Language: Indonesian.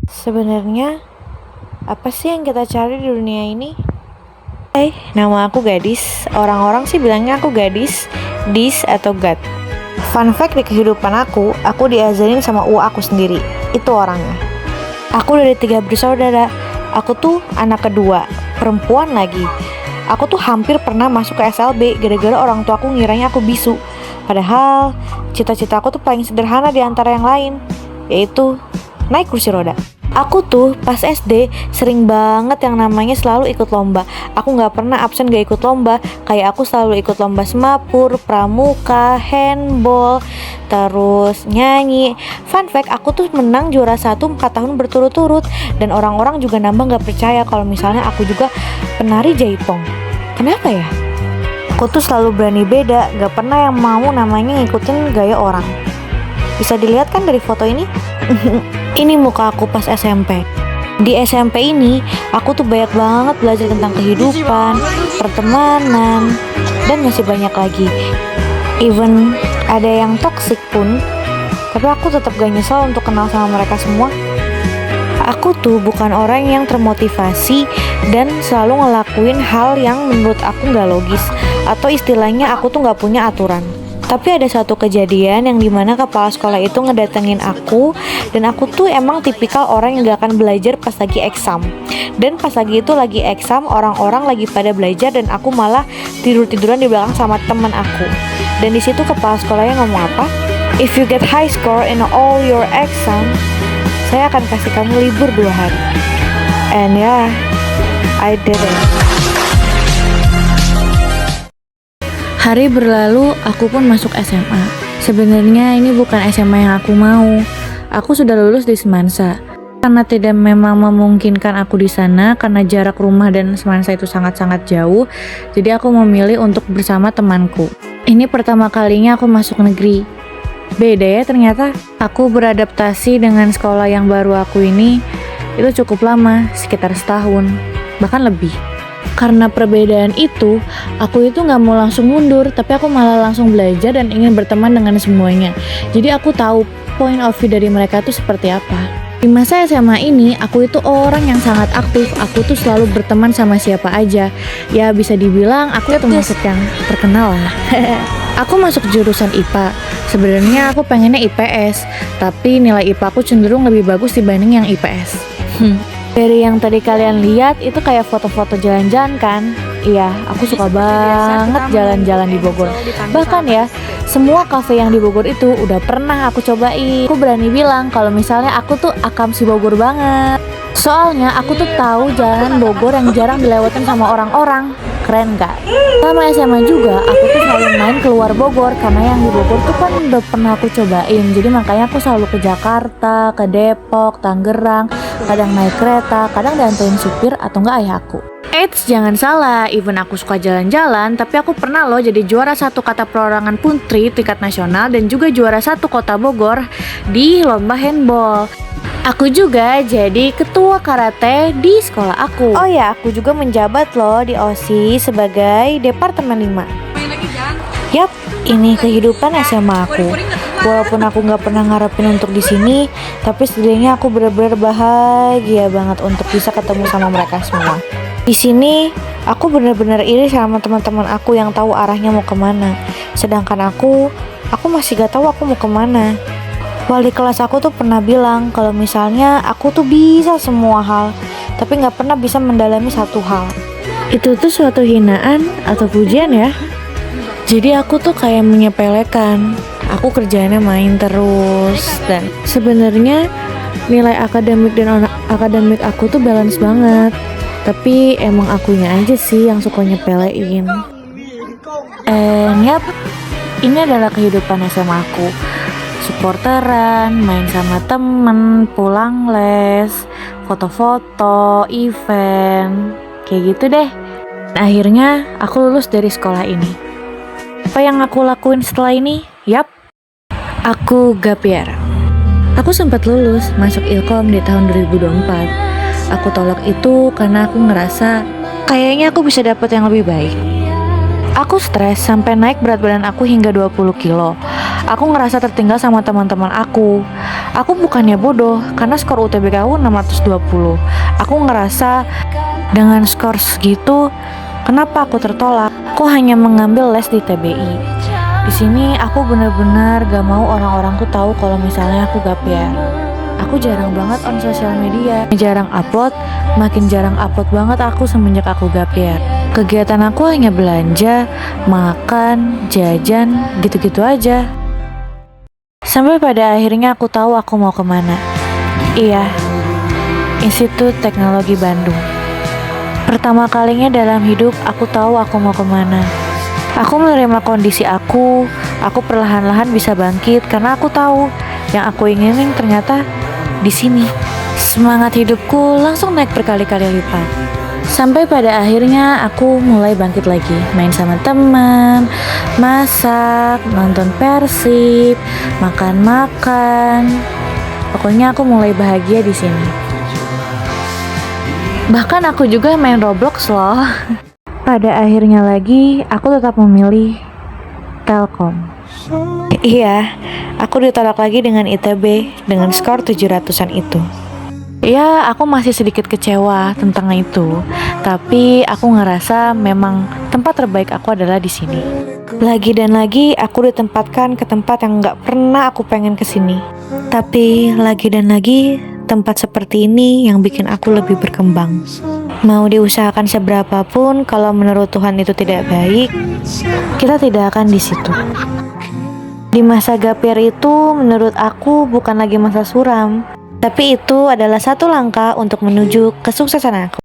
Sebenarnya, apa sih yang kita cari di dunia ini? Hai, nama aku Gadis. Orang-orang sih bilangnya aku Gadis, Dis atau Gad. Fun fact di kehidupan aku diajarin sama aku sendiri. Itu orangnya. Aku dari 3 bersaudara. Aku tuh anak kedua, perempuan lagi. Aku tuh hampir pernah masuk ke SLB gara-gara orang tua aku ngiranya aku bisu. Padahal cita-cita aku tuh paling sederhana di antara yang lain, yaitu naik kursi roda. Aku tuh pas SD sering banget yang namanya selalu ikut lomba. Aku gak pernah absen gak ikut lomba. Kayak aku selalu ikut lomba semapur, pramuka, handball, terus nyanyi. Fun fact, aku tuh menang juara 1 4 tahun berturut-turut. Dan orang-orang juga nambah gak percaya kalau misalnya aku juga penari jaipong. Kenapa ya? Aku tuh selalu berani beda, gak pernah yang mau namanya ngikutin gaya orang. Bisa dilihat kan dari foto ini? Ini muka aku pas SMP. Di SMP ini, aku tuh banyak banget belajar tentang kehidupan, pertemanan, dan masih banyak lagi. Even ada yang toksik pun, tapi aku tetap gak nyesal untuk kenal sama mereka semua. Aku tuh bukan orang yang termotivasi dan selalu ngelakuin hal yang menurut aku gak logis, atau istilahnya aku tuh gak punya aturan. Tapi ada satu kejadian yang dimana kepala sekolah itu ngedatengin aku. Dan aku tuh emang tipikal orang yang gak akan belajar pas lagi eksam. Dan pas lagi eksam, orang-orang lagi pada belajar dan aku malah tidur-tiduran di belakang sama temen aku. Dan disitu kepala sekolahnya ngomong apa? If you get high score in all your exam, saya akan kasih kamu libur 2 hari. And yeah, I did it. Hari berlalu, aku pun masuk SMA. Sebenarnya ini bukan SMA yang aku mau. Aku sudah lulus di Semansa. Karena tidak memang memungkinkan aku di sana karena jarak rumah dan Semansa itu sangat-sangat jauh, jadi aku memilih untuk bersama temanku. Ini pertama kalinya aku masuk negeri. Beda ya ternyata. Aku beradaptasi dengan sekolah yang baru aku ini itu cukup lama, sekitar setahun, bahkan lebih. Karena perbedaan itu, aku itu gak mau langsung mundur, tapi aku malah langsung belajar dan ingin berteman dengan semuanya. Jadi aku tahu point of view dari mereka itu seperti apa. Di masa SMA ini, aku itu orang yang sangat aktif. Aku tuh selalu berteman sama siapa aja. Ya bisa dibilang aku termasuk yang terkenal lah. Aku masuk jurusan IPA. Sebenarnya aku pengennya IPS, tapi nilai IPA aku cenderung lebih bagus dibanding yang IPS. Dari yang tadi kalian lihat itu kayak foto-foto jalan-jalan kan? Iya, aku suka banget jalan-jalan di Bogor. Bahkan ya, semua kafe yang di Bogor itu udah pernah aku cobain. Aku berani bilang kalau misalnya aku tuh akam si Bogor banget. Soalnya aku tuh tahu jalan Bogor yang jarang dilewatin sama orang-orang. Keren gak? Sama SMA juga, aku tuh selalu main keluar Bogor karena yang di Bogor tuh kan udah pernah aku cobain. Jadi makanya aku selalu ke Jakarta, ke Depok, Tangerang. Kadang naik kereta, kadang dianterin supir atau enggak ayah aku. Eits, jangan salah, even aku suka jalan-jalan, tapi aku pernah loh jadi juara 1 kata perorangan putri tingkat nasional dan juga juara 1 kota Bogor di lomba handball. Aku juga jadi ketua karate di sekolah aku. Oh ya, aku juga menjabat loh di OSIS sebagai Departemen 5. Yap, ini kehidupan SMA aku. Walaupun aku gak pernah ngarepin untuk di sini, tapi setidaknya aku benar-benar bahagia banget untuk bisa ketemu sama mereka semua. Di sini, aku benar-benar iri sama teman-teman aku yang tahu arahnya mau kemana. Sedangkan aku masih gak tahu aku mau kemana. Wali kelas aku tuh pernah bilang kalau misalnya aku tuh bisa semua hal, tapi gak pernah bisa mendalami satu hal. Itu tuh suatu hinaan atau pujian ya? Jadi aku tuh kayak menyepelekan. Aku kerjaannya main terus dan sebenarnya nilai akademik dan akademik aku tuh balance banget. Tapi emang akunya aja sih yang suka nyepelein. Yap, ini adalah kehidupan SMA aku. Supporteran, main sama temen, pulang les, foto-foto, event, kayak gitu deh. Akhirnya aku lulus dari sekolah ini. Apa yang aku lakuin setelah ini? Yap, aku gap year. Aku sempat lulus masuk Ilkom di tahun 2024. Aku tolak itu karena aku ngerasa kayaknya aku bisa dapat yang lebih baik. Aku stres sampai naik berat badan aku hingga 20 kilo. Aku ngerasa tertinggal sama teman-teman aku. Aku bukannya bodoh, karena skor UTBK aku 620. Aku ngerasa dengan skor segitu, kenapa aku tertolak? Aku hanya mengambil les di TBI. Di sini aku benar-benar gak mau orang-orangku tahu kalau misalnya aku gap year. Aku jarang banget on sosial media, jarang upload, makin jarang upload banget aku semenjak aku gap year. Kegiatan aku hanya belanja, makan, jajan, gitu-gitu aja. Sampai pada akhirnya aku tahu aku mau kemana. Iya, Institut Teknologi Bandung. Pertama kalinya dalam hidup aku tahu aku mau kemana. Aku menerima kondisi aku perlahan-lahan bisa bangkit karena aku tahu yang aku inginin ternyata di sini. Semangat hidupku langsung naik berkali-kali lipat. Sampai pada akhirnya aku mulai bangkit lagi, main sama teman, masak, nonton Persib, makan-makan. Pokoknya aku mulai bahagia di sini. Bahkan aku juga main Roblox loh. Pada akhirnya lagi, aku tetap memilih Telkom. Iya, aku ditolak lagi dengan ITB dengan skor 700-an itu. Ya, aku masih sedikit kecewa tentang itu. Tapi aku ngerasa memang tempat terbaik aku adalah di sini. Lagi dan lagi aku ditempatkan ke tempat yang nggak pernah aku pengen kesini. Tapi lagi dan lagi tempat seperti ini yang bikin aku lebih berkembang. Mau diusahakan seberapapun, kalau menurut Tuhan itu tidak baik, kita tidak akan di situ. Di masa gap year itu menurut aku bukan lagi masa suram, tapi itu adalah satu langkah untuk menuju kesuksesan aku.